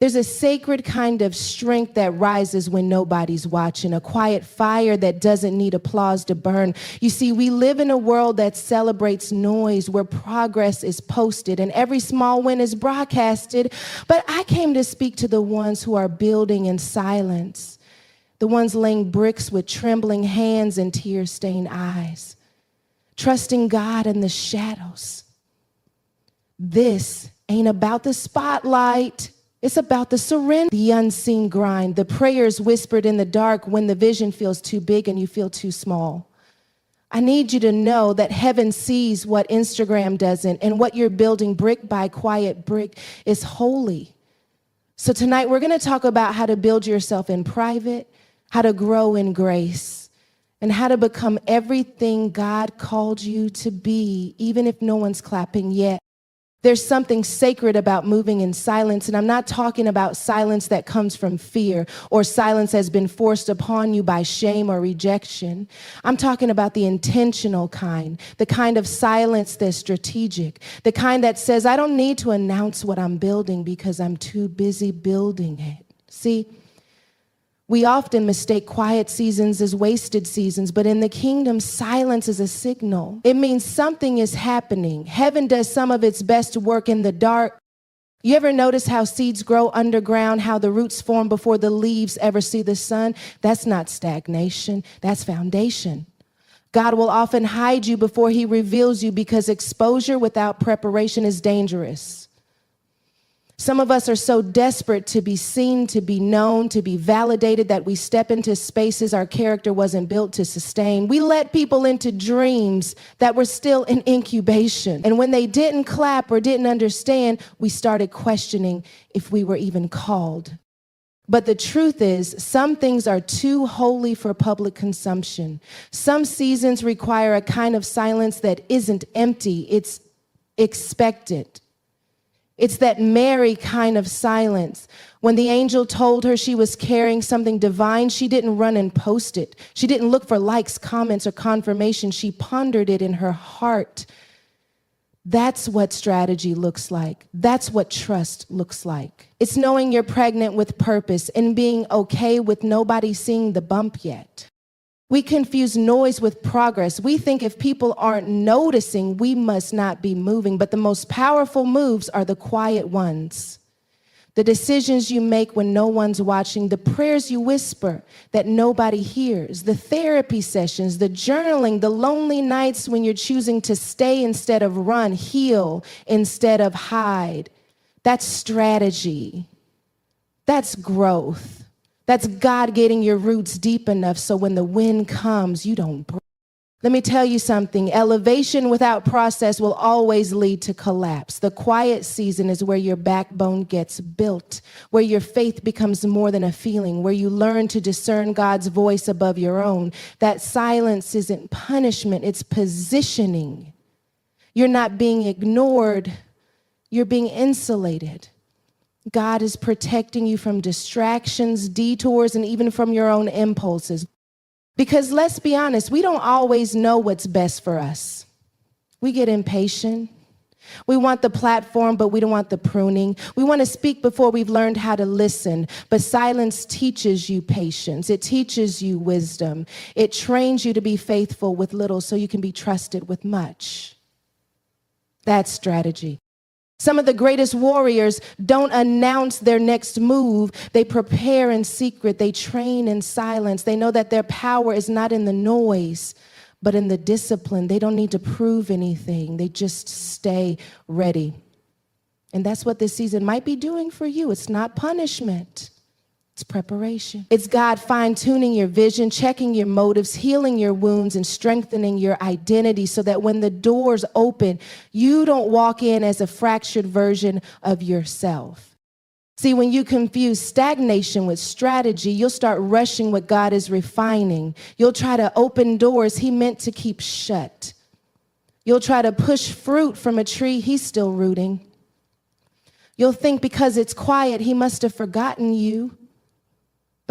There's a sacred kind of strength that rises when nobody's watching, a quiet fire that doesn't need applause to burn. You see, we live in a world that celebrates noise, where progress is posted and every small win is broadcasted. But I came to speak to the ones who are building in silence, the ones laying bricks with trembling hands and tear-stained eyes, trusting God in the shadows. This ain't about the spotlight. It's about the surrender, the unseen grind, the prayers whispered in the dark when the vision feels too big and you feel too small. I need you to know that heaven sees what Instagram doesn't, and what you're building brick by quiet brick is holy. So tonight we're going to talk about how to build yourself in private, how to grow in grace, and how to become everything God called you to be, even if no one's clapping yet. There's something sacred about moving in silence, and I'm not talking about silence that comes from fear or silence has been forced upon you by shame or rejection. I'm talking about the intentional kind, the kind of silence that's strategic, the kind that says, I don't need to announce what I'm building because I'm too busy building it. See, we often mistake quiet seasons as wasted seasons, but in the kingdom, silence is a signal. It means something is happening. Heaven does some of its best work in the dark. You ever notice how seeds grow underground, how the roots form before the leaves ever see the sun? That's not stagnation, that's foundation. God will often hide you before he reveals you, because exposure without preparation is dangerous. Some of us are so desperate to be seen, to be known, to be validated, that we step into spaces our character wasn't built to sustain. We let people into dreams that were still in incubation. And when they didn't clap or didn't understand, we started questioning if we were even called. But the truth is, some things are too holy for public consumption. Some seasons require a kind of silence that isn't empty, it's expected. It's that Mary kind of silence. When the angel told her she was carrying something divine, she didn't run and post it. She didn't look for likes, comments, or confirmation. She pondered it in her heart. That's what strategy looks like. That's what trust looks like. It's knowing you're pregnant with purpose and being okay with nobody seeing the bump yet. We confuse noise with progress. We think if people aren't noticing, we must not be moving. But the most powerful moves are the quiet ones. The decisions you make when no one's watching, the prayers you whisper that nobody hears, the therapy sessions, the journaling, the lonely nights when you're choosing to stay instead of run, heal instead of hide. That's strategy. That's growth. That's God getting your roots deep enough so when the wind comes, you don't break. Let me tell you something. Elevation without process will always lead to collapse. The quiet season is where your backbone gets built, where your faith becomes more than a feeling, where you learn to discern God's voice above your own. That silence isn't punishment, it's positioning. You're not being ignored, you're being insulated. God is protecting you from distractions, detours, and even from your own impulses. Because let's be honest, we don't always know what's best for us. We get impatient. We want the platform, but we don't want the pruning. We want to speak before we've learned how to listen. But silence teaches you patience. It teaches you wisdom. It trains you to be faithful with little so you can be trusted with much. That's strategy. Some of the greatest warriors don't announce their next move. They prepare in secret. They train in silence. They know that their power is not in the noise, but in the discipline. They don't need to prove anything. They just stay ready. And that's what this season might be doing for you. It's not punishment. It's preparation. It's God fine-tuning your vision, checking your motives, healing your wounds, and strengthening your identity so that when the doors open, you don't walk in as a fractured version of yourself. See, when you confuse stagnation with strategy, you'll start rushing what God is refining. You'll try to open doors he meant to keep shut. You'll try to push fruit from a tree he's still rooting. You'll think because it's quiet, he must have forgotten you.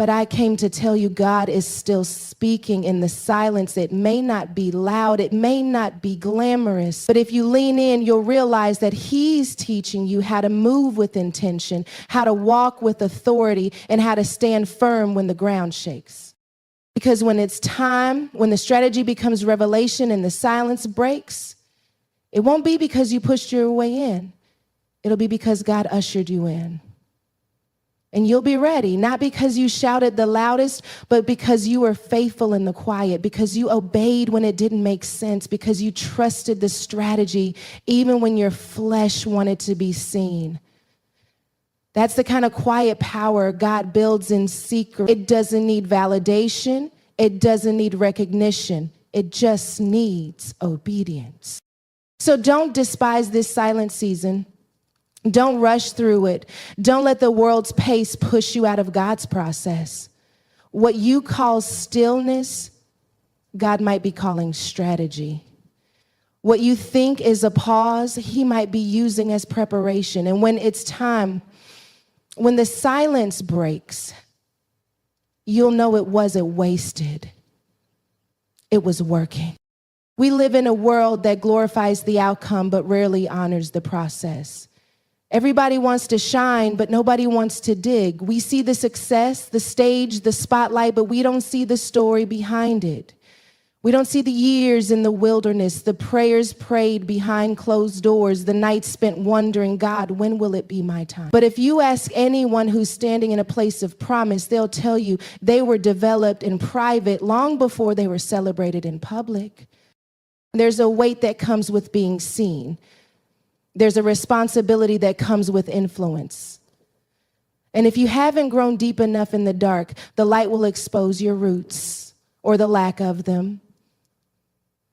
But I came to tell you God is still speaking in the silence. It may not be loud, it may not be glamorous, but if you lean in, you'll realize that He's teaching you how to move with intention, how to walk with authority, and how to stand firm when the ground shakes. Because when it's time, when the strategy becomes revelation and the silence breaks, it won't be because you pushed your way in. It'll be because God ushered you in. And you'll be ready, not because you shouted the loudest, but because you were faithful in the quiet, because you obeyed when it didn't make sense, because you trusted the strategy even when your flesh wanted to be seen. That's the kind of quiet power God builds in secret. It doesn't need validation. It doesn't need recognition. It just needs obedience. So don't despise this silent season. Don't rush through it. Don't let the world's pace push you out of God's process. What you call stillness, God might be calling strategy. What you think is a pause, He might be using as preparation. And when it's time, when the silence breaks, you'll know it wasn't wasted. It was working. We live in a world that glorifies the outcome but rarely honors the process. Everybody wants to shine, but nobody wants to dig. We see the success, the stage, the spotlight, but we don't see the story behind it. We don't see the years in the wilderness, the prayers prayed behind closed doors, the nights spent wondering, God, when will it be my time? But if you ask anyone who's standing in a place of promise, they'll tell you they were developed in private long before they were celebrated in public. There's a weight that comes with being seen. There's a responsibility that comes with influence. And if you haven't grown deep enough in the dark, the light will expose your roots or the lack of them.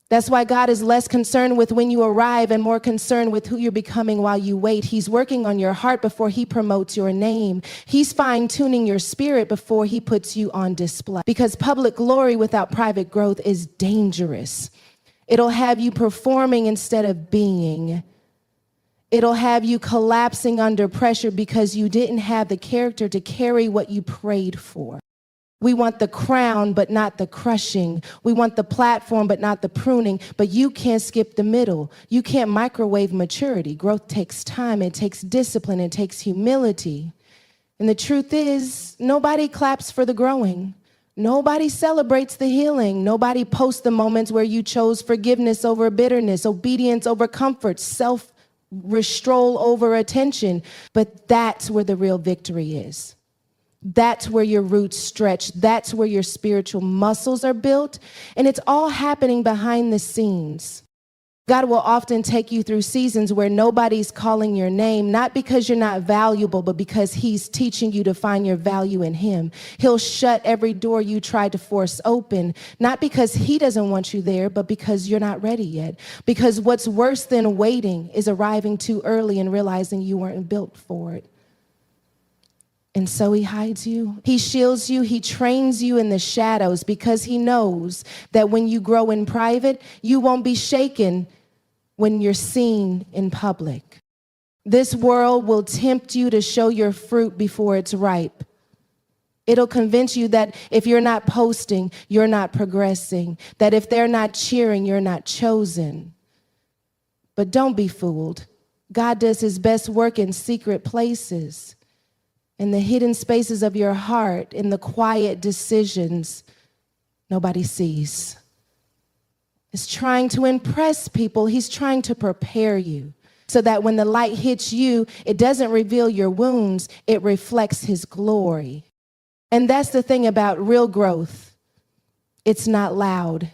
That's why God is less concerned with when you arrive and more concerned with who you're becoming while you wait. He's working on your heart before He promotes your name. He's fine-tuning your spirit before He puts you on display. Because public glory without private growth is dangerous. It'll have you performing instead of being. It'll have you collapsing under pressure because you didn't have the character to carry what you prayed for. We want the crown, but not the crushing. We want the platform, but not the pruning. But you can't skip the middle. You can't microwave maturity. Growth takes time. It takes discipline. It takes humility. And the truth is, nobody claps for the growing. Nobody celebrates the healing. Nobody posts the moments where you chose forgiveness over bitterness, obedience over comfort, self-restraint over attention. But that's where the real victory is. That's where your roots stretch. That's where your spiritual muscles are built. And it's all happening behind the scenes. God will often take you through seasons where nobody's calling your name, not because you're not valuable, but because He's teaching you to find your value in Him. He'll shut every door you tried to force open, not because He doesn't want you there, but because you're not ready yet. Because what's worse than waiting is arriving too early and realizing you weren't built for it. And so He hides you. He shields you. He trains you in the shadows because He knows that when you grow in private, you won't be shaken when you're seen in public. This world will tempt you to show your fruit before it's ripe. It'll convince you that if you're not posting, you're not progressing. That if they're not cheering, you're not chosen. But don't be fooled. God does His best work in secret places. In the hidden spaces of your heart, in the quiet decisions nobody sees. He's trying to impress people. He's trying to prepare you so that when the light hits you, it doesn't reveal your wounds, it reflects His glory. And that's the thing about real growth. It's not loud.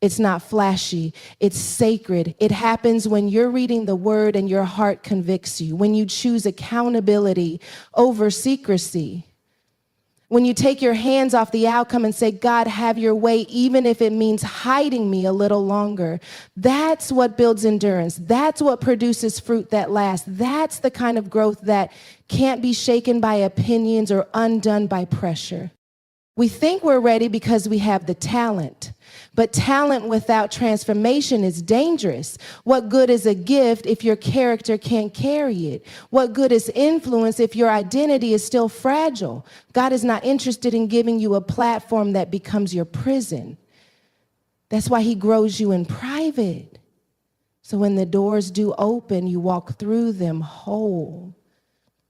It's not flashy. It's sacred. It happens when you're reading the Word and your heart convicts you, when you choose accountability over secrecy, when you take your hands off the outcome and say, God, have your way, even if it means hiding me a little longer. That's what builds endurance. That's what produces fruit that lasts. That's the kind of growth that can't be shaken by opinions or undone by pressure. We think we're ready because we have the talent, But talent without transformation is dangerous. What good is a gift if your character can't carry it? What good is influence if your identity is still fragile? God is not interested in giving you a platform that becomes your prison. That's why he grows you in private. So when the doors do open, you walk through them whole.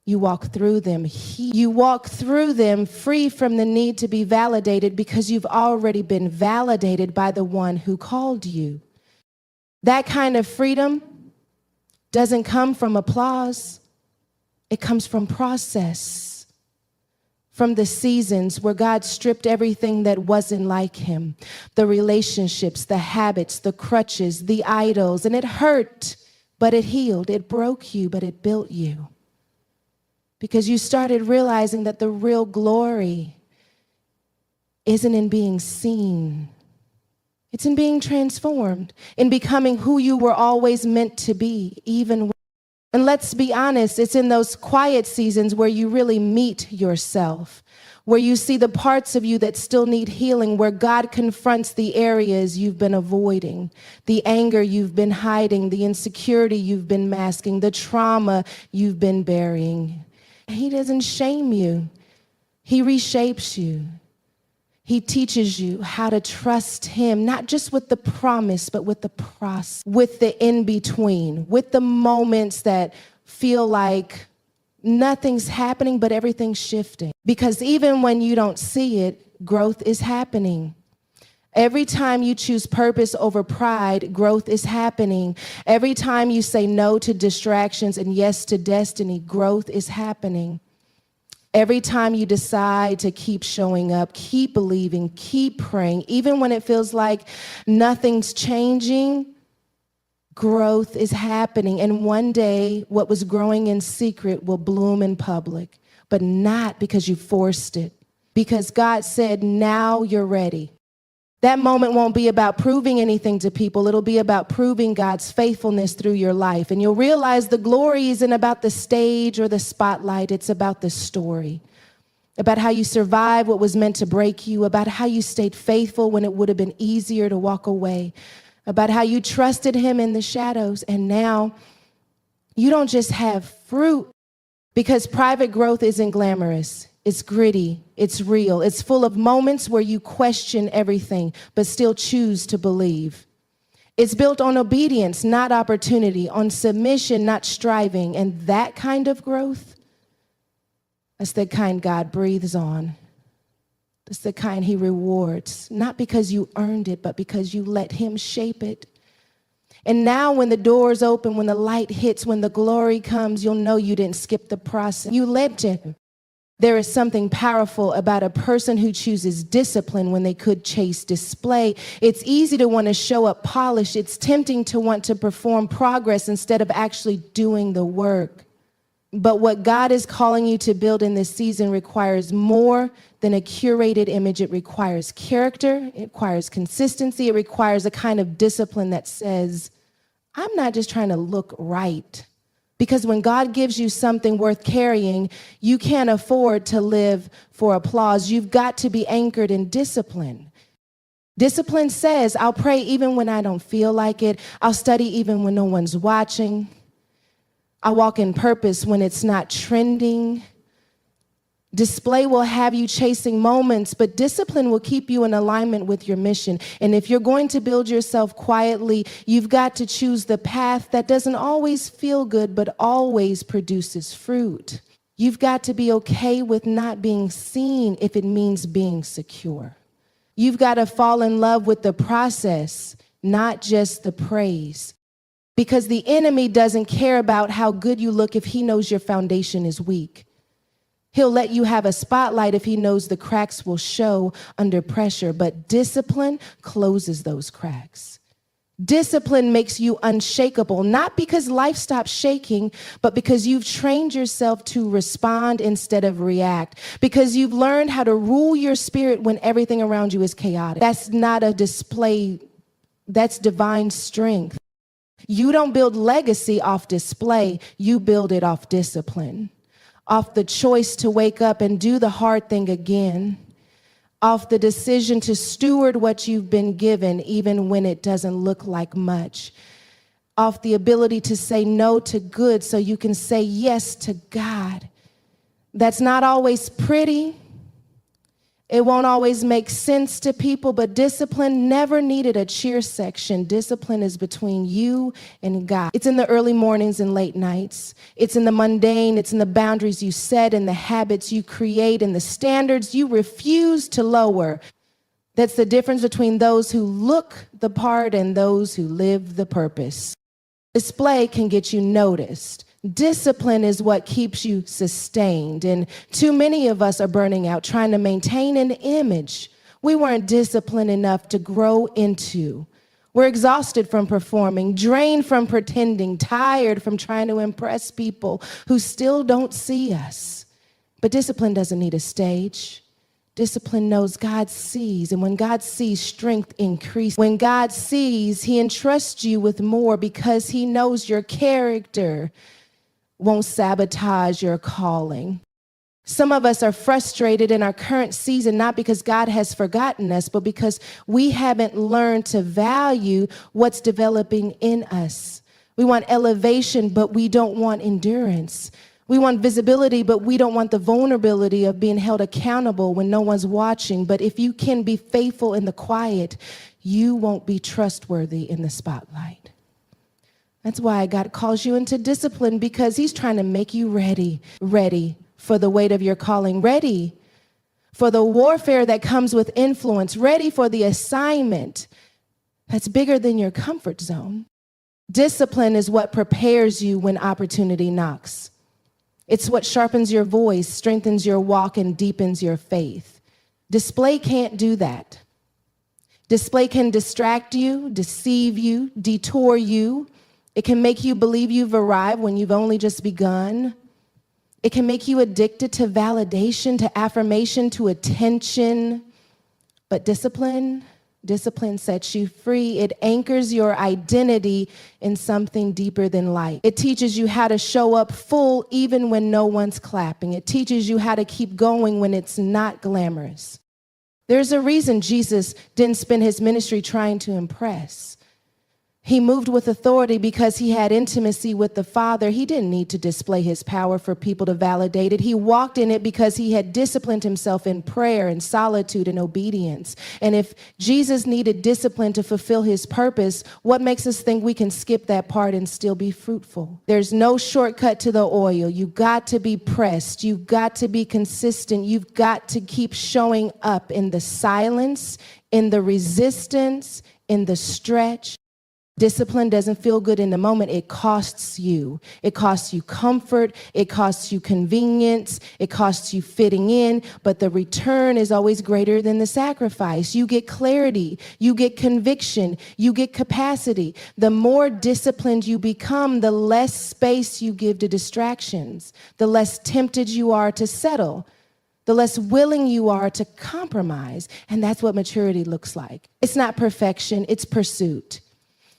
You walk through them. You walk through them free from the need to be validated because you've already been validated by the one who called you. That kind of freedom doesn't come from applause. It comes from process, from the seasons where God stripped everything that wasn't like him, the relationships, the habits, the crutches, the idols, and it hurt, but it healed. It broke you, but it built you. Because you started realizing that the real glory isn't in being seen. It's in being transformed, in becoming who you were always meant to be, and let's be honest, it's in those quiet seasons where you really meet yourself, where you see the parts of you that still need healing, where God confronts the areas you've been avoiding, the anger you've been hiding, the insecurity you've been masking, the trauma you've been burying. He doesn't shame you. He reshapes you. He teaches you how to trust him, not just with the promise, but with the process, with the in-between, with the moments that feel like nothing's happening, but everything's shifting. Because even when you don't see it, growth is happening. Every time you choose purpose over pride, growth is happening. Every time you say no to distractions and yes to destiny, growth is happening. Every time you decide to keep showing up, keep believing, keep praying, even when it feels like nothing's changing, growth is happening. And one day, what was growing in secret will bloom in public, but not because you forced it, because God said, now you're ready. That moment won't be about proving anything to people. It'll be about proving God's faithfulness through your life. And you'll realize the glory isn't about the stage or the spotlight. It's about the story, about how you survived what was meant to break you, about how you stayed faithful when it would have been easier to walk away, about how you trusted him in the shadows. And now you don't just have fruit, because private growth isn't glamorous. It's gritty, it's real, it's full of moments where you question everything, but still choose to believe. It's built on obedience, not opportunity, on submission, not striving. And that kind of growth, that's the kind God breathes on. That's the kind he rewards, not because you earned it, but because you let him shape it. And now when the doors open, when the light hits, when the glory comes, you'll know you didn't skip the process. You let him. There is something powerful about a person who chooses discipline when they could chase display. It's easy to want to show up polished. It's tempting to want to perform progress instead of actually doing the work. But what God is calling you to build in this season requires more than a curated image. It requires character. It requires consistency. It requires a kind of discipline that says, I'm not just trying to look right. Because when God gives you something worth carrying, you can't afford to live for applause. You've got to be anchored in discipline. Discipline says, I'll pray even when I don't feel like it. I'll study even when no one's watching. I'll walk in purpose when it's not trending. Display will have you chasing moments, but discipline will keep you in alignment with your mission. And if you're going to build yourself quietly, you've got to choose the path that doesn't always feel good, but always produces fruit. You've got to be okay with not being seen if it means being secure. You've got to fall in love with the process, not just the praise. Because the enemy doesn't care about how good you look if he knows your foundation is weak. He'll let you have a spotlight if he knows the cracks will show under pressure, but discipline closes those cracks. Discipline makes you unshakable, not because life stops shaking, but because you've trained yourself to respond instead of react, because you've learned how to rule your spirit when everything around you is chaotic. That's not a display, that's divine strength. You don't build legacy off display, you build it off discipline. Off the choice to wake up and do the hard thing again, off the decision to steward what you've been given, even when it doesn't look like much, off the ability to say no to good so you can say yes to God. That's not always pretty. It won't always make sense to people, but discipline never needed a cheer section. Discipline is between you and God. It's in the early mornings and late nights. It's in the mundane. It's in the boundaries you set and the habits you create and the standards you refuse to lower. That's the difference between those who look the part and those who live the purpose. Display can get you noticed. Discipline is what keeps you sustained. And too many of us are burning out trying to maintain an image we weren't disciplined enough to grow into. We're exhausted from performing, drained from pretending, tired from trying to impress people who still don't see us. But discipline doesn't need a stage. Discipline knows God sees, and when God sees, strength increases. When God sees, he entrusts you with more because he knows your character won't sabotage your calling. Some of us are frustrated in our current season, not because God has forgotten us, but because we haven't learned to value what's developing in us. We want elevation, but we don't want endurance. We want visibility, but we don't want the vulnerability of being held accountable when no one's watching. But if you can be faithful in the quiet, you won't be trustworthy in the spotlight. That's why God calls you into discipline, because he's trying to make you ready for the weight of your calling, ready for the warfare that comes with influence, ready for the assignment that's bigger than your comfort zone. Discipline is what prepares you when opportunity knocks. It's what sharpens your voice, strengthens your walk, and deepens your faith. Display can't do that. Display can distract you, deceive you, detour you. It can make you believe you've arrived when you've only just begun. It can make you addicted to validation, to affirmation, to attention. But discipline sets you free. It anchors your identity in something deeper than light. It teaches you how to show up full even when no one's clapping. It teaches you how to keep going when it's not glamorous. There's a reason Jesus didn't spend his ministry trying to impress. He moved with authority because he had intimacy with the Father. He didn't need to display his power for people to validate it. He walked in it because he had disciplined himself in prayer and solitude and obedience. And if Jesus needed discipline to fulfill his purpose, what makes us think we can skip that part and still be fruitful? There's no shortcut to the oil. You've got to be pressed. You've got to be consistent. You've got to keep showing up in the silence, in the resistance, in the stretch. Discipline doesn't feel good in the moment. It costs you. It costs you comfort. It costs you convenience. It costs you fitting in. But the return is always greater than the sacrifice. You get clarity. You get conviction. You get capacity. The more disciplined you become, the less space you give to distractions, the less tempted you are to settle, the less willing you are to compromise. And that's what maturity looks like. It's not perfection. It's pursuit.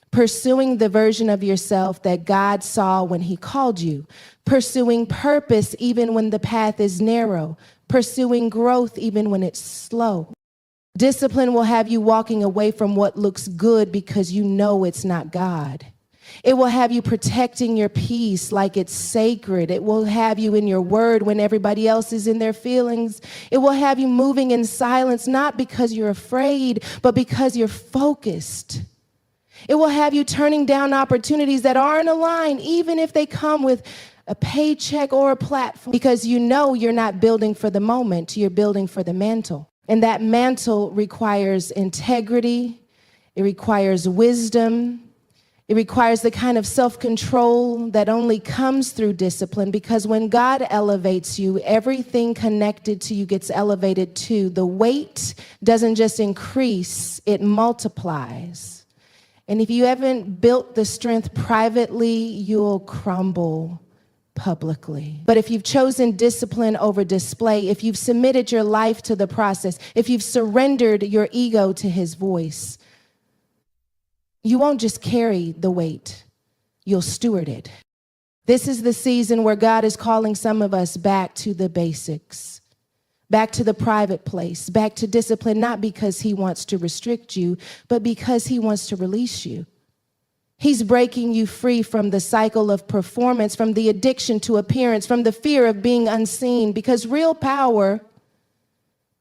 Pursuing the version of yourself that God saw when he called you. Pursuing purpose even when the path is narrow. Pursuing growth even when it's slow. Discipline will have you walking away from what looks good because you know it's not God. It will have you protecting your peace like it's sacred. It will have you in your word when everybody else is in their feelings. It will have you moving in silence, not because you're afraid, but because you're focused. It will have you turning down opportunities that aren't aligned, even if they come with a paycheck or a platform, because you know you're not building for the moment, you're building for the mantle. And that mantle requires integrity. It requires wisdom. It requires the kind of self-control that only comes through discipline, because when God elevates you, everything connected to you gets elevated too. The weight doesn't just increase, it multiplies. And if you haven't built the strength privately, you'll crumble publicly. But if you've chosen discipline over display, if you've submitted your life to the process, if you've surrendered your ego to his voice, you won't just carry the weight, you'll steward it. This is the season where God is calling some of us back to the basics. back to the private place, back to discipline, not because he wants to restrict you, but because he wants to release you. He's breaking you free from the cycle of performance, from the addiction to appearance, from the fear of being unseen, because real power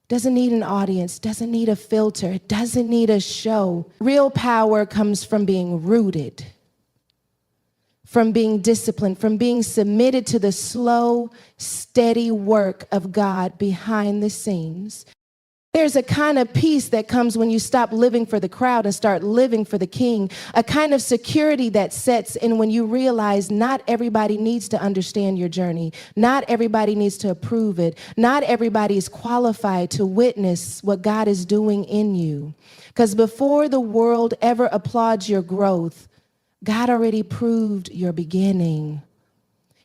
doesn't need an audience, doesn't need a filter, it doesn't need a show. Real power comes from being rooted, from being disciplined, from being submitted to the slow, steady work of God behind the scenes. There's a kind of peace that comes when you stop living for the crowd and start living for the King, a kind of security that sets in when you realize not everybody needs to understand your journey. Not everybody needs to approve it. Not everybody is qualified to witness what God is doing in you. Because before the world ever applauds your growth, God already proved your beginning.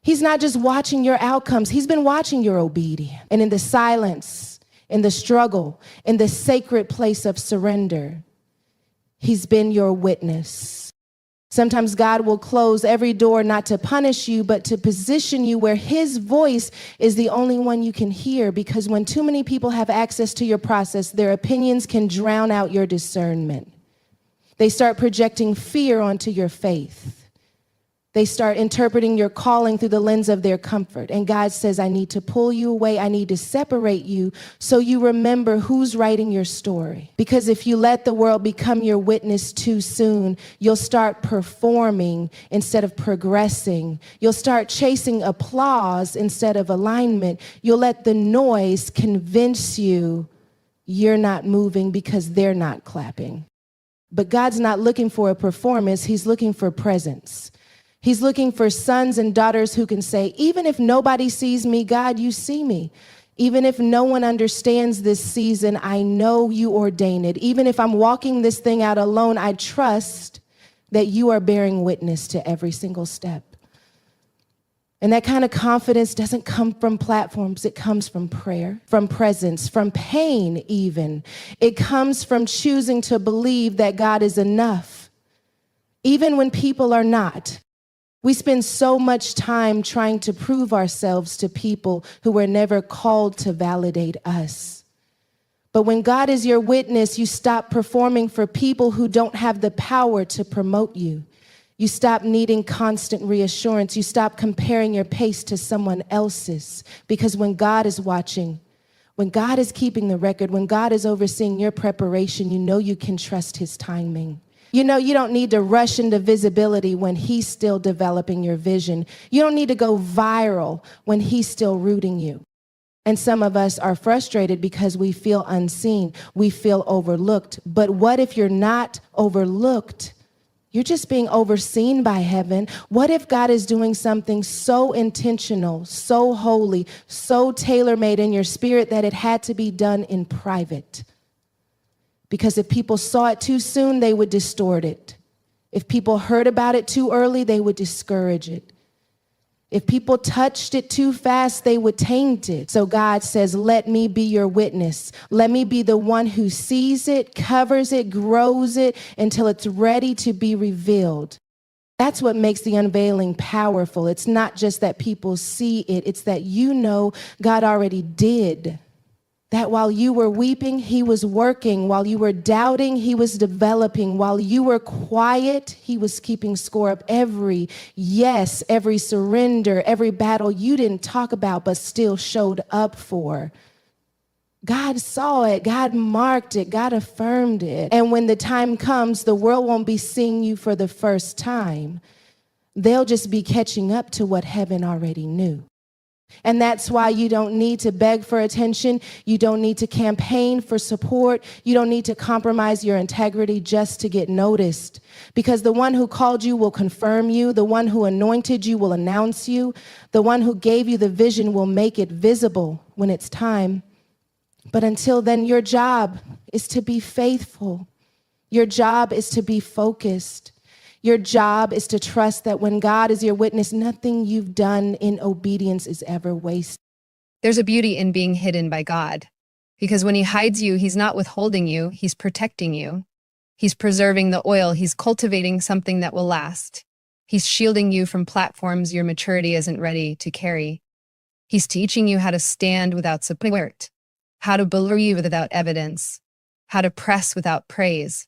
He's not just watching your outcomes. He's been watching your obedience. And in the silence, in the struggle, in the sacred place of surrender, he's been your witness. Sometimes God will close every door not to punish you, but to position you where his voice is the only one you can hear, because when too many people have access to your process, their opinions can drown out your discernment. They start projecting fear onto your faith. They start interpreting your calling through the lens of their comfort. And God says, I need to pull you away. I need to separate you so you remember who's writing your story. Because if you let the world become your witness too soon, you'll start performing instead of progressing. You'll start chasing applause instead of alignment. You'll let the noise convince you you're not moving because they're not clapping. But God's not looking for a performance. He's looking for presence. He's looking for sons and daughters who can say, even if nobody sees me, God, you see me. Even if no one understands this season, I know you ordained it. Even if I'm walking this thing out alone, I trust that you are bearing witness to every single step. And that kind of confidence doesn't come from platforms. It comes from prayer, from presence, from pain even. It comes from choosing to believe that God is enough, even when people are not. We spend so much time trying to prove ourselves to people who were never called to validate us. But when God is your witness, you stop performing for people who don't have the power to promote you. You stop needing constant reassurance. You stop comparing your pace to someone else's. Because when God is watching, when God is keeping the record, when God is overseeing your preparation, you know you can trust his timing. You know you don't need to rush into visibility when he's still developing your vision. You don't need to go viral when he's still rooting you. And some of us are frustrated because we feel unseen. We feel overlooked. But what if you're not overlooked? You're just being overseen by heaven. What if God is doing something so intentional, so holy, so tailor-made in your spirit that it had to be done in private? Because if people saw it too soon, they would distort it. If people heard about it too early, they would discourage it. If people touched it too fast, they would taint it. So God says, let me be your witness. Let me be the one who sees it, covers it, grows it until it's ready to be revealed. That's what makes the unveiling powerful. It's not just that people see it. It's that you know God already did. That while you were weeping, he was working. While you were doubting, he was developing. While you were quiet, he was keeping score of every yes, every surrender, every battle you didn't talk about but still showed up for. God saw it, God marked it, God affirmed it. And when the time comes, the world won't be seeing you for the first time. They'll just be catching up to what heaven already knew. And that's why you don't need to beg for attention. You don't need to campaign for support. You don't need to compromise your integrity just to get noticed. Because the one who called you will confirm you. The one who anointed you will announce you. The one who gave you the vision will make it visible when it's time. But until then, your job is to be faithful. Your job is to be focused. Your job is to trust that when God is your witness, nothing you've done in obedience is ever wasted. There's a beauty in being hidden by God, because when he hides you, he's not withholding you, he's protecting you. He's preserving the oil, he's cultivating something that will last. He's shielding you from platforms your maturity isn't ready to carry. He's teaching you how to stand without support, how to believe without evidence, how to press without praise.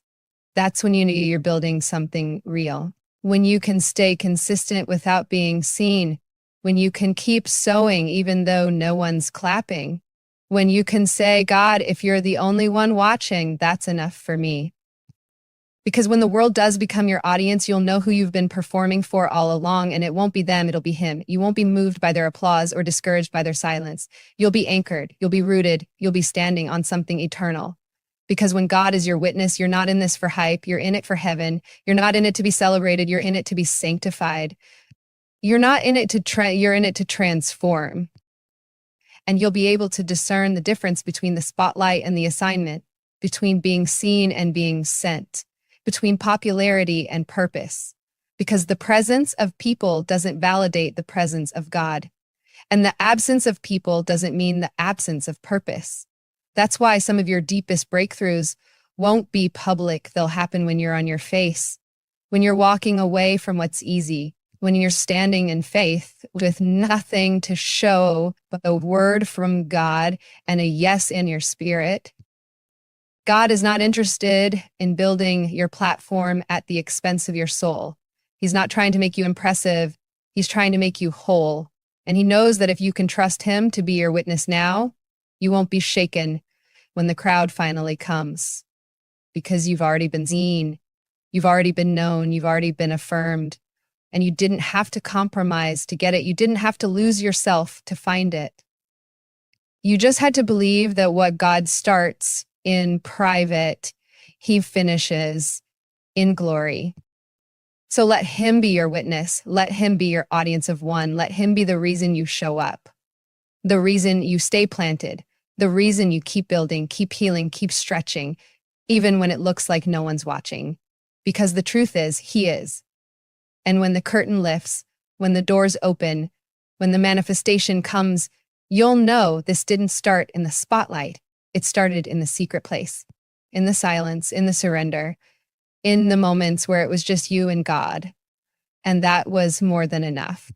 That's when you know you're building something real. When you can stay consistent without being seen, when you can keep sowing even though no one's clapping, when you can say, God, if you're the only one watching, that's enough for me. Because when the world does become your audience, you'll know who you've been performing for all along, and it won't be them, it'll be him. You won't be moved by their applause or discouraged by their silence. You'll be anchored, you'll be rooted, you'll be standing on something eternal. Because when God is your witness, you're not in this for hype, you're in it for heaven. You're not in it to be celebrated, you're in it to be sanctified. You're not in it you're in it to transform. And you'll be able to discern the difference between the spotlight and the assignment, between being seen and being sent, between popularity and purpose. Because the presence of people doesn't validate the presence of God. And the absence of people doesn't mean the absence of purpose. That's why some of your deepest breakthroughs won't be public. They'll happen when you're on your face, when you're walking away from what's easy, when you're standing in faith with nothing to show but a word from God and a yes in your spirit. God is not interested in building your platform at the expense of your soul. He's not trying to make you impressive. He's trying to make you whole. And he knows that if you can trust him to be your witness now, you won't be shaken when the crowd finally comes, because you've already been seen, you've already been known, you've already been affirmed, and you didn't have to compromise to get it. You didn't have to lose yourself to find it. You just had to believe that what God starts in private, he finishes in glory. So let him be your witness. Let him be your audience of one. Let him be the reason you show up, the reason you stay planted, the reason you keep building, keep healing, keep stretching, even when it looks like no one's watching. Because the truth is, he is. And when the curtain lifts, when the doors open, when the manifestation comes, you'll know this didn't start in the spotlight. It started in the secret place, in the silence, in the surrender, in the moments where it was just you and God. And that was more than enough.